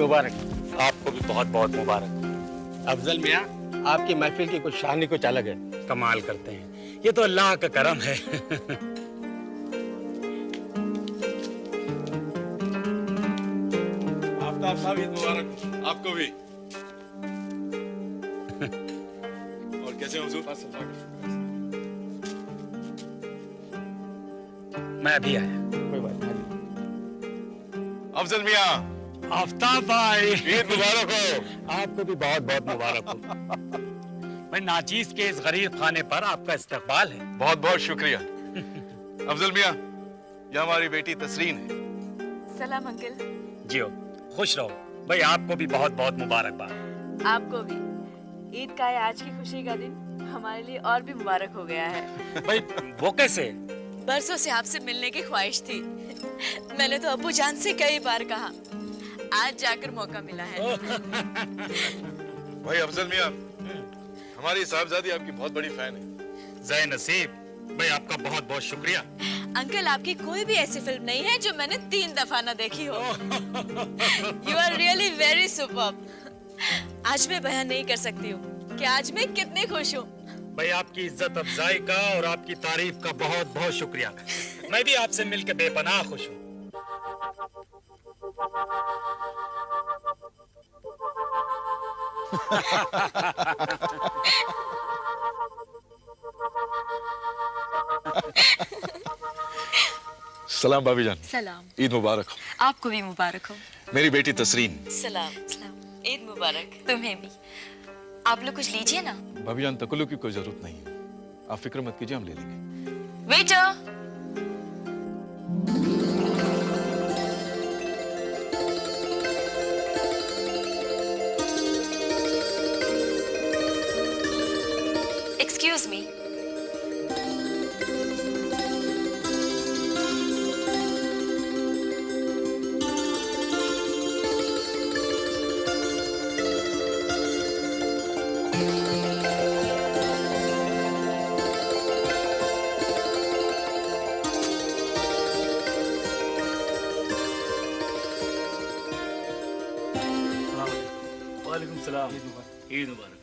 मुबारक। आपको भी बहुत बहुत मुबारक। अफजल मियाँ, आपकी महफिल की कुछ शान कुछ अलग है। कमाल करते हैं, ये तो अल्लाह का करम है। आफ्ताब साहब, ईद मुबारक आपको भी। और कैसे हो हुजूर? मैं अभी आया। कोई बात नहीं। अफजल मियाँ, आफ्ताब भाई, ईद मुबारक हो। आपको भी बहुत बहुत मुबारक हो। मैं नाचीज के इस गरीब खाने पर आपका इस्तकबाल है। बहुत बहुत शुक्रिया। अफजल मियाँ, यह हमारी बेटी तसरीन है। सलाम अंकल। जियो, खुश रहो। भाई आपको भी बहुत बहुत मुबारकबाद। आपको भी। ईद का है आज की खुशी का दिन, हमारे लिए और भी मुबारक हो गया है। भाई वो कैसे? बरसों से आपसे मिलने की ख्वाहिश थी। मैंने तो अब्बू जान से कई बार कहा, आज जाकर मौका मिला है। भाई अफजल मियाँ, हमारी साहबजादी आपकी बहुत बड़ी फैन है। जय नसीब। भाई आपका बहुत बहुत शुक्रिया। अंकल, आपकी कोई भी ऐसी फिल्म नहीं है जो मैंने 3 दफा ना देखी हो। You are really very superb. आज मैं बयान नहीं कर सकती हूँ कि आज मैं कितनी खुश हूँ। भाई आपकी इज्जत अफजाई का और आपकी तारीफ का बहुत बहुत शुक्रिया। मैं भी आपसे मिलकर बेपनाह खुश हूँ। सलाम भाभी जान। सलाम। ईद मुबारक हो। आपको भी मुबारक हो। मेरी बेटी तसरीन। सलाम। सलाम। ईद मुबारक। तुम्हें भी। आप लोग कुछ लीजिए ना। भाभी जान, तकल्लुफ की कोई जरूरत नहीं है, आप फिक्र मत कीजिए, हम ले लेंगे। वेटर। Excuse me. वालेकुम सलाम। ईद मुबारक।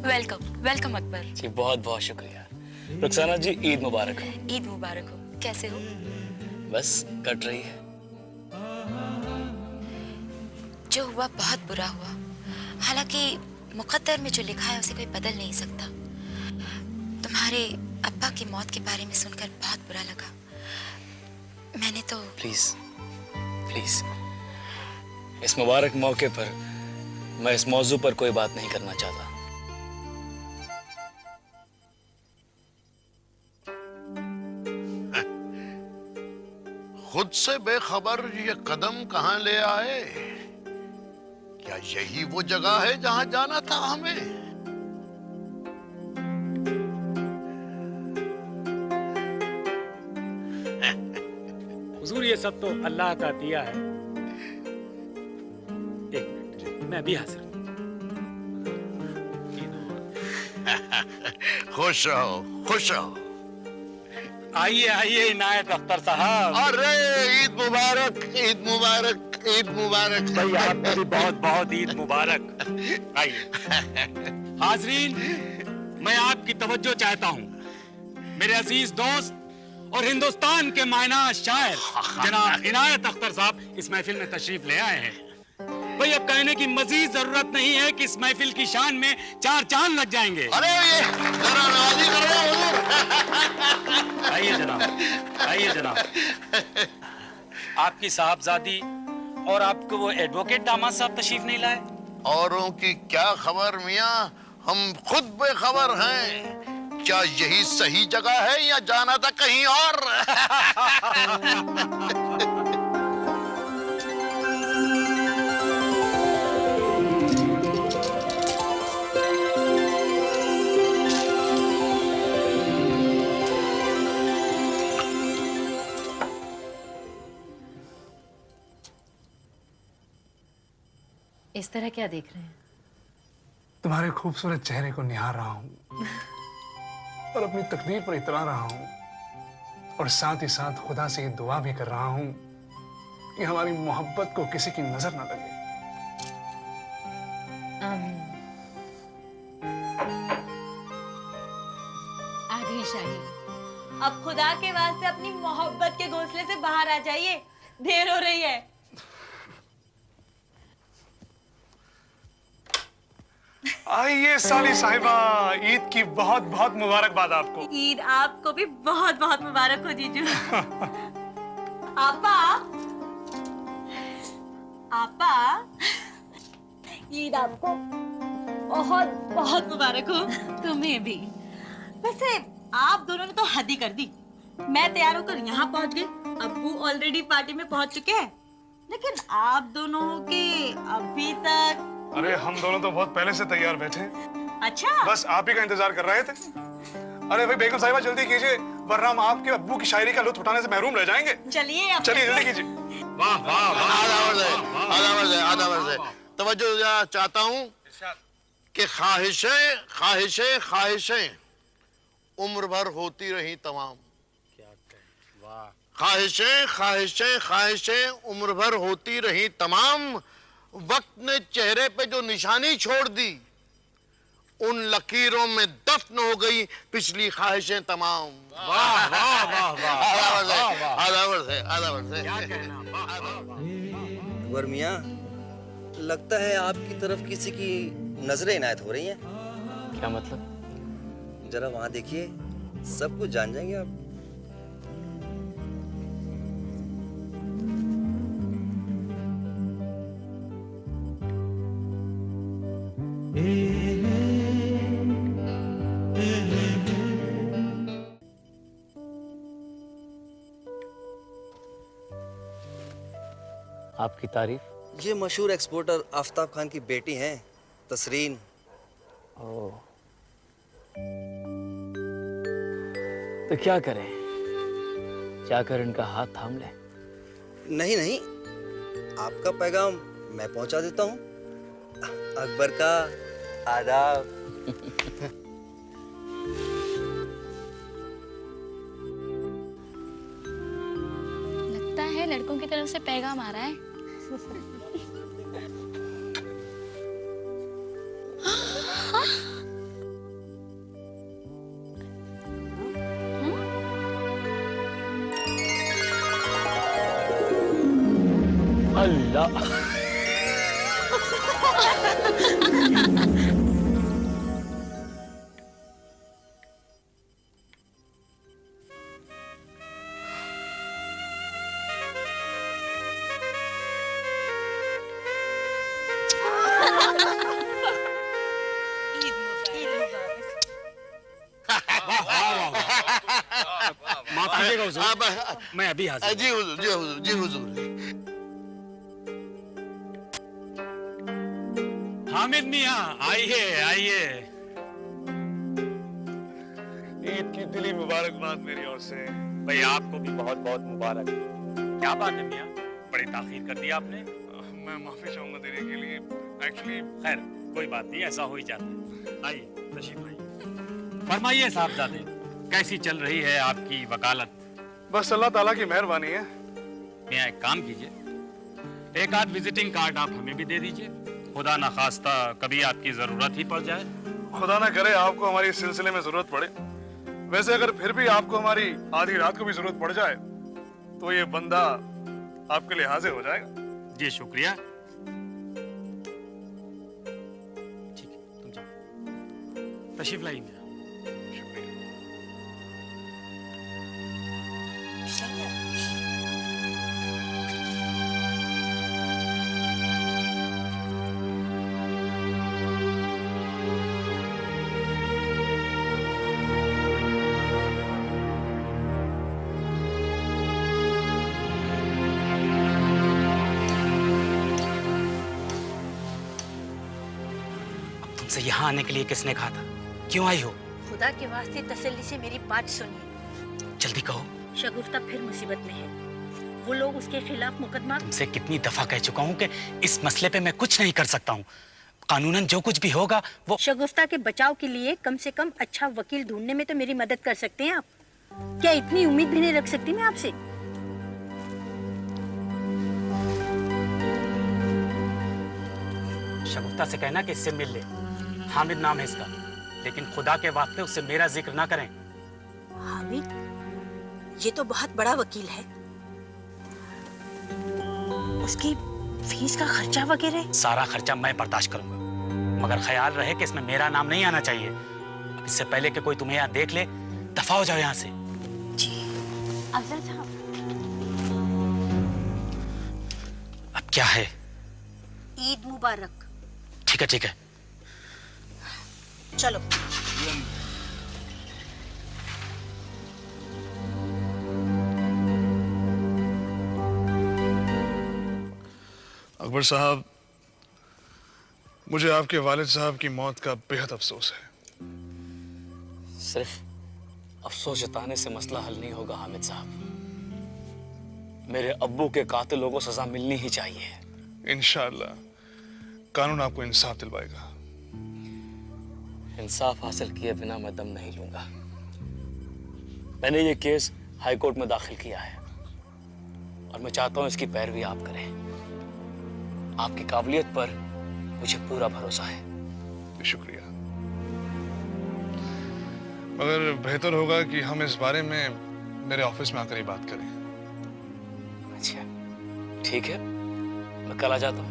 वेलकम। वेलकम अकबर। जी बहुत बहुत शुक्रिया। रुखसाना जी, ईद मुबारक हो। ईद मुबारक हो। कैसे हो? बस कट रही है। जो हुआ बहुत बुरा हुआ, हालांकि मुकद्दर में जो लिखा है उसे कोई बदल नहीं सकता। तुम्हारे अब्बा की मौत के बारे में सुनकर बहुत बुरा लगा। मैंने तो प्लीज प्लीज, इस मुबारक मौके पर मैं इस मौजू पर कोई बात नहीं करना चाहता। खुद से बेखबर ये कदम कहां ले आए? क्या यही वो जगह है जहां जाना था हमें? हुजूर, ये सब तो अल्लाह का दिया है। एक मिनट, मैं अभी हाजिर हूँ। खुश रहो, खुश रहो। आइए आइए इनायत अख्तर साहब। अरे ईद मुबारक, ईद मुबारक, ईद मुबारक। भाई आपको भी बहुत बहुत ईद मुबारक। आइए हाजरीन, मैं आपकी तवज्जो चाहता हूँ। मेरे अजीज दोस्त और हिंदुस्तान के मायना शायर जनाब इनायत अख्तर साहब इस महफिल में तशरीफ ले आए हैं। भाई अब कहने की मजीद जरूरत नहीं है कि इस महफिल की शान में 4 चांद लग जाएंगे। अरे ये जरा राजी करो हुजूर। आइए जनाब, आइए जनाब। आपकी साहबजादी और आपको वो एडवोकेट दामाद साहब तशरीफ नहीं लाए? औरों की क्या खबर मियाँ, हम खुद बेखबर हैं। क्या यही सही जगह है या जाना था कहीं और? इस तरह क्या देख रहे हैं? तुम्हारे खूबसूरत चेहरे को निहार रहा हूं और अपनी तकदीर पर इतरा रहा हूं, और साथ ही साथ खुदा से ये दुआ भी कर रहा हूं कि हमारी मोहब्बत को किसी की नजर न लगे। आमीन। आ गई शाही। अब खुदा के वास्ते अपनी मोहब्बत के घोंसले से बाहर आ जाइए, देर हो रही है। आइए साली साहिबा, ईद की बहुत बहुत मुबारकबाद आपको। ईद आपको भी बहुत बहुत मुबारक हो जीजू। आपा, आपा, ईद आपको बहुत बहुत मुबारक हो। तुम्हें भी। वैसे आप दोनों ने तो हद ही कर दी। मैं तैयार होकर यहाँ पहुँच गई, अब्बू ऑलरेडी पार्टी में पहुँच चुके हैं, लेकिन आप दोनों के अभी तक। अरे हम दोनों तो बहुत पहले से तैयार बैठे, अच्छा, बस आप ही का इंतजार कर रहे थे। अरे भाई बेगम साहिबा जल्दी कीजिए, वरना हम आपके अब्बू की शायरी का लुत्फ उठाने से महरूम रह जाएंगे। चलिए चलिए जल्दी कीजिए। वाह वाह वाह। आधा वर्ष है। तवज्जो देना चाहता हूँ कि ख्वाहिशें ख्वाहिशें ख्वाहिशें उम्र भर होती रही तमाम। ख्वाहिशें ख्वाहिशें ख्वाहिशें उम्र भर होती रही तमाम। वक्त ने चेहरे पे जो निशानी छोड़ दी, उन लकीरों में दफन हो गई पिछली ख्वाहिशें तमाम। वाह वाह वाह वाह। आधा वर्ष है। अकबर मियाँ, लगता है आपकी तरफ किसी की नजरें इनायत हो रही हैं। क्या मतलब? जरा वहां देखिए, सब कुछ जान जाएंगे आप। आपकी तारीफ? ये मशहूर एक्सपोर्टर आफ्ताब खान की बेटी हैं, तसरीन। ओह, तो क्या करें? जाकर इनका हाथ थाम लें? नहीं नहीं, आपका पैगाम मैं पहुंचा देता हूँ। अकबर का आदाब। लगता है लड़कों की तरफ से पैगाम आ रहा है। अल्लाह। माफ कीजिएगा हुजूर, मैं अभी हाजिर। जी हुजूर, जी हुजूर, जी हुजूर। हामिद मियाँ, आइए आइए। ईद की दिली मुबारकबाद मेरी ओर से। भाई आपको भी बहुत बहुत मुबारक। क्या बात है मियाँ, बड़ी ताखीर कर दी आपने। मैं माफी चाहूंगा देने के लिए। एक्चुअली खैर कोई बात नहीं, ऐसा हो ही जाता है। आइए तशरीफ आइए। फरमाइए साहबजादे, कैसी चल रही है आपकी वकालत? बस अल्लाह ताला की मेहरबानी है। मियाँ एक काम कीजिए, एक आध विजिटिंग कार्ड आप हमें भी दे दीजिए। खुदा ना खास्ता कभी आपकी जरूरत ही पड़ जाए। खुदा ना करे आपको हमारी इस सिलसिले में जरूरत पड़े। वैसे अगर फिर भी आपको हमारी आधी रात को भी जरूरत पड़ जाए तो ये बंदा आपके लिए हाजिर हो जाएगा। जी शुक्रिया। ठीक है, तुम जाओ, तशरीफ लाइए मियाँ। तुमसे यहाँ आने के लिए किसने कहा था? क्यों आई हो? खुदा के वास्ते तसल्ली से मेरी बात सुनिए। जल्दी कहो। शगुफ्ता फिर मुसीबत में है। वो लोग उसके खिलाफ मुकदमा। तुमसे कितनी दफा कह चुका हूँ कि इस मसले पे मैं कुछ नहीं कर सकता हूँ। कानूनन जो कुछ भी होगा वो। शगुफ्ता के बचाव के लिए कम से कम अच्छा वकील ढूंढने में तो मेरी मदद कर सकते हैं आप। क्या इतनी उम्मीद भी नहीं रख सकती मैं आपसे? शगुफ्ता से कहना कि इससे मिल ले। हामिद नाम है इसका, लेकिन खुदा के वास्ते उससे मेरा जिक्र ना करें। हामिद, ये तो बहुत बड़ा वकील है। उसकी फीस का खर्चा वगैरह? सारा खर्चा मैं बर्दाश्त करूंगा, मगर ख्याल रहे कि इसमें मेरा नाम नहीं आना चाहिए। अब इससे पहले कि कोई तुम्हें यहाँ देख ले, दफा हो जाओ यहाँ से। जी अफजल साहब। अब क्या है? ईद मुबारक। ठीक है ठीक है। चलो। अकबर साहब, मुझे आपके वालिद साहब की मौत का बेहद अफसोस है। सिर्फ अफसोस जताने से मसला हल नहीं होगा हामिद साहब। मेरे अब्बू के कातिलों को सजा मिलनी ही चाहिए। इंशाअल्लाह कानून आपको इंसाफ दिलवाएगा। इंसाफ हासिल किए बिना मैं दम नहीं लूंगा। मैंने ये केस हाई कोर्ट में दाखिल किया है और मैं चाहता हूं इसकी पैरवी आप करें। आपकी काबिलियत पर मुझे पूरा भरोसा है। शुक्रिया, मगर बेहतर होगा कि हम इस बारे में मेरे ऑफिस में आकर ही बात करें। अच्छा ठीक है, मैं कल आ जाता हूँ।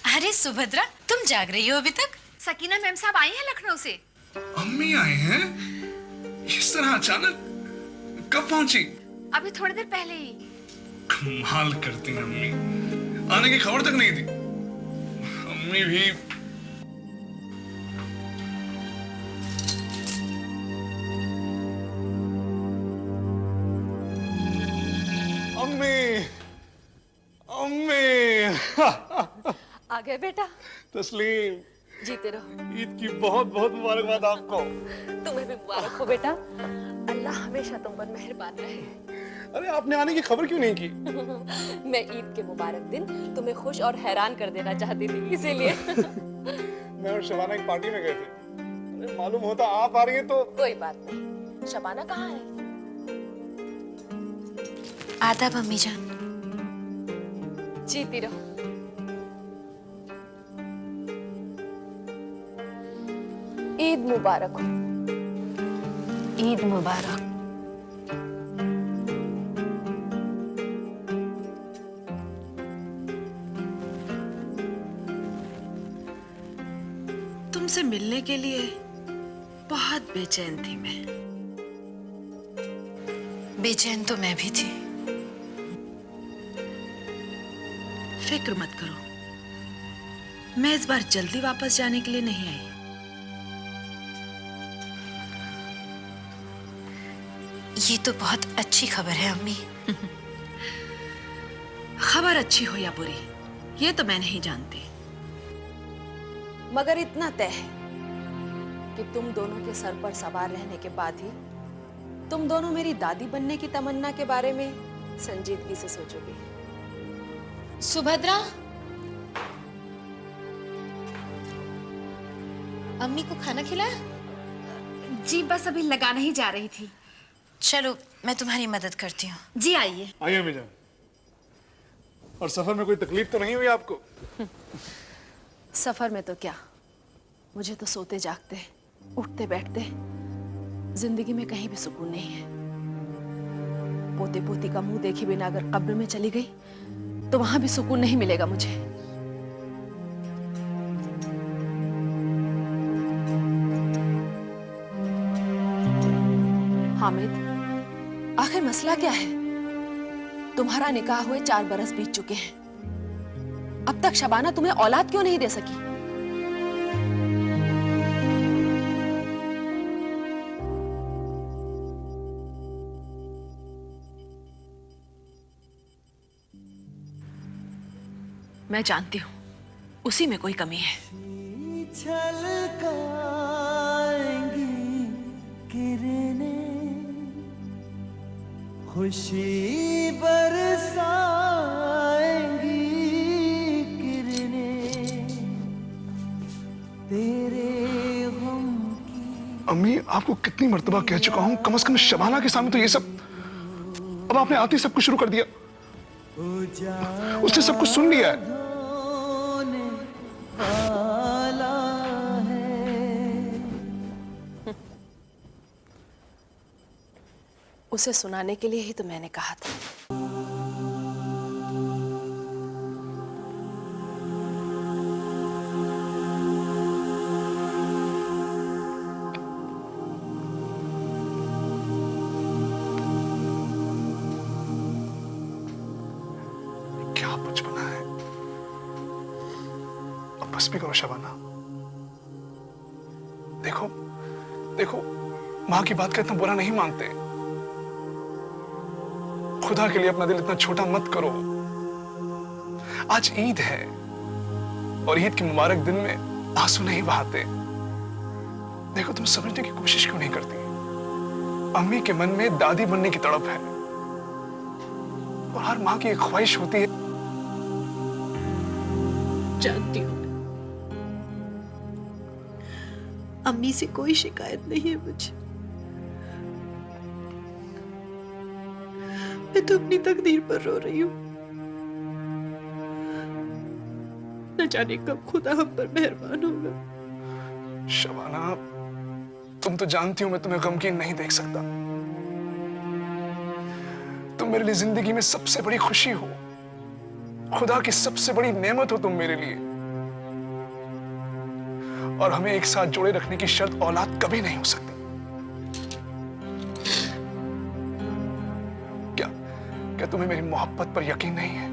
अरे सुभद्रा, तुम जाग रही हो अभी तक? सकीना मैम साहब आई हैं लखनऊ से। अम्मी आए हैं? इस तरह अचानक? कब पहुंची? अभी थोड़ी देर पहले ही। कमाल करती हैं अम्मी, आने की खबर तक नहीं दी। अम्मी भी अम्मी अम्मी आ गए बेटा। तस्लीम, जीते रहो। ईद की बहुत बहुत मुबारकबाद आपको। तुम्हें भी मुबारक हो बेटा। अल्लाह हमेशा तुम पर मेहरबान रहे। अरे आपने आने की खबर क्यों नहीं की? मैं ईद के मुबारक दिन तुम्हें खुश और हैरान कर देना चाहती थी, इसीलिए। मैं और शबाना एक पार्टी में गए थे। अरे मालूम होता आप आ रही हैं तो। कोई बात नहीं। शबाना कहाँ है? आदाब अम्मी जान। जीती रहो। ईद मुबारक हो। ईद मुबारक। तुमसे मिलने के लिए बहुत बेचैन थी मैं। बेचैन तो मैं भी थी। फिक्र मत करो, मैं इस बार जल्दी वापस जाने के लिए नहीं आई। ये तो बहुत अच्छी खबर है अम्मी। खबर अच्छी हो या बुरी, ये तो मैं नहीं जानती, मगर इतना तय है कि तुम दोनों के सर पर सवार रहने के बाद ही तुम दोनों मेरी दादी बनने की तमन्ना के बारे में संजीदगी से सोचोगे। सुभद्रा, अम्मी को खाना खिलाया? जी बस अभी लगाने ही जा रही थी। चलो मैं तुम्हारी मदद करती हूँ। जी आइए। आइए अम्मी जान। और सफर में कोई तकलीफ तो नहीं हुई आपको? सफर में तो क्या, मुझे तो सोते जागते उठते बैठते जिंदगी में कहीं भी सुकून नहीं है। पोते पोती का मुंह देखे बिना अगर कब्र में चली गई तो वहां भी सुकून नहीं मिलेगा मुझे। हामिद, आखिर मसला क्या है? तुम्हारा निकाह हुए 4 बरस बीत चुके हैं। अब तक शबाना तुम्हें औलाद क्यों नहीं दे सकी? मैं जानती हूं उसी में कोई कमी है। खुशी बरसाएंगी किरणें तेरे गम की। अम्मी, आपको कितनी मर्तबा कह चुका हूं, कम से कम शबाना के सामने तो ये सब। अब आपने आते ही सब कुछ शुरू कर दिया। उसने सब कुछ सुन लिया है। उसे सुनाने के लिए ही तो मैंने कहा था। क्या बचपना है। अब बस भी करो शबाना। देखो देखो, मां की बात का इतना बुरा नहीं मानते। खुदा के लिए अपना दिल इतना छोटा मत करो। आज ईद है और ईद के मुबारक दिन में आंसू नहीं बहाते। देखो, तुम समझने की कोशिश क्यों नहीं करती? अम्मी के मन में दादी बनने की तड़प है और हर मां की एक ख्वाहिश होती है। जानती हूँ, अम्मी से कोई शिकायत नहीं है मुझे। मैं तो अपनी तकदीर पर रो रही हूँ। न जाने कब खुदा हम पर मेहरबान होगा। शबाना, तुम तो जानती हो मैं तुम्हें गमगीन नहीं देख सकता। तुम मेरे लिए जिंदगी में सबसे बड़ी खुशी हो, खुदा की सबसे बड़ी नेमत हो तुम मेरे लिए। और हमें एक साथ जोड़े रखने की शर्त औलाद कभी नहीं हो सकती। क्या तुम्हें मेरी मोहब्बत पर यकीन नहीं है?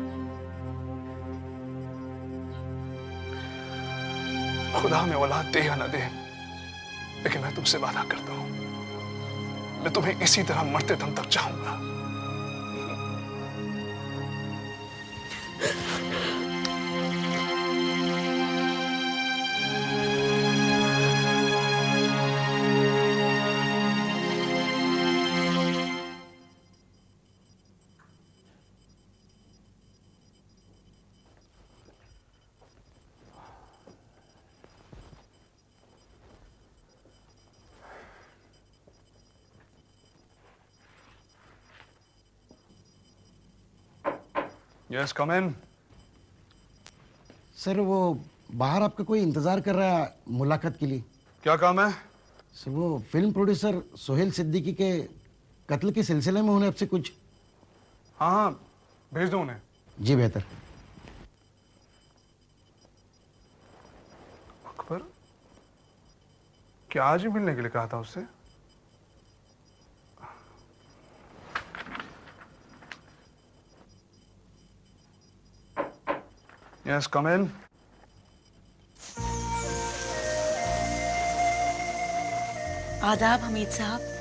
खुदा हमें औलाद दे या ना दे, लेकिन मैं तुमसे वादा करता हूं, मैं तुम्हें इसी तरह मरते दम तक चाहूंगा। यस, कम इन। सर, वो बाहर आपका कोई इंतजार कर रहा है मुलाकात के लिए। क्या काम है? सर, वो फिल्म प्रोड्यूसर सोहेल सिद्दीकी के कत्ल के सिलसिले में उन्हें आपसे कुछ। हाँ हाँ, भेज दो उन्हें। जी बेहतर। अकबर, क्या आज ही मिलने के लिए कहा था उससे? यस, कम इन। आदाब हमीद साहब।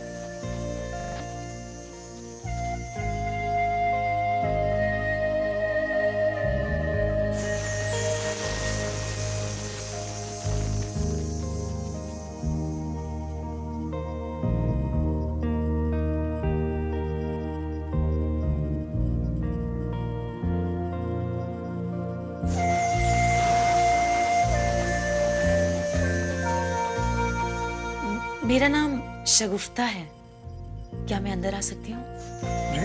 मेरा नाम शगुफ्ता है। क्या मैं अंदर आ सकती हूँ? जी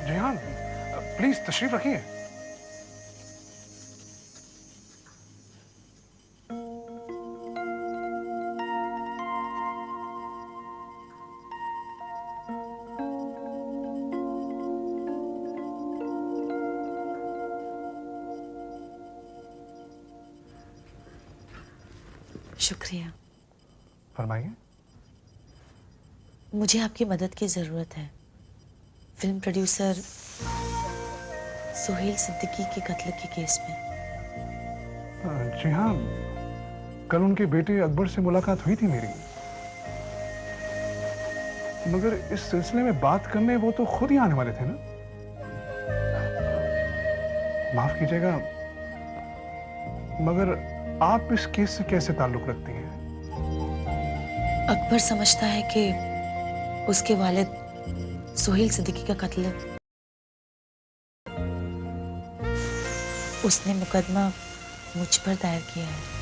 जी हाँ, प्लीज तशरीफ रखिए। शुक्रिया। फरमाइए। मुझे आपकी मदद की जरूरत है। फिल्म प्रोड्यूसर सोहेल सिद्दीकी के कत्ल के केस में। जी हाँ, कल उनके बेटे अकबर से मुलाकात हुई थी मेरी, मगर इस सिलसिले में बात करने वो तो खुद ही आने वाले थे ना। माफ कीजिएगा, मगर आप इस केस से कैसे ताल्लुक रखती हैं? अकबर समझता है कि उसके वालिद सोहेल सिद्दीकी का कत्ल उसने मुकदमा मुझ पर दायर किया है।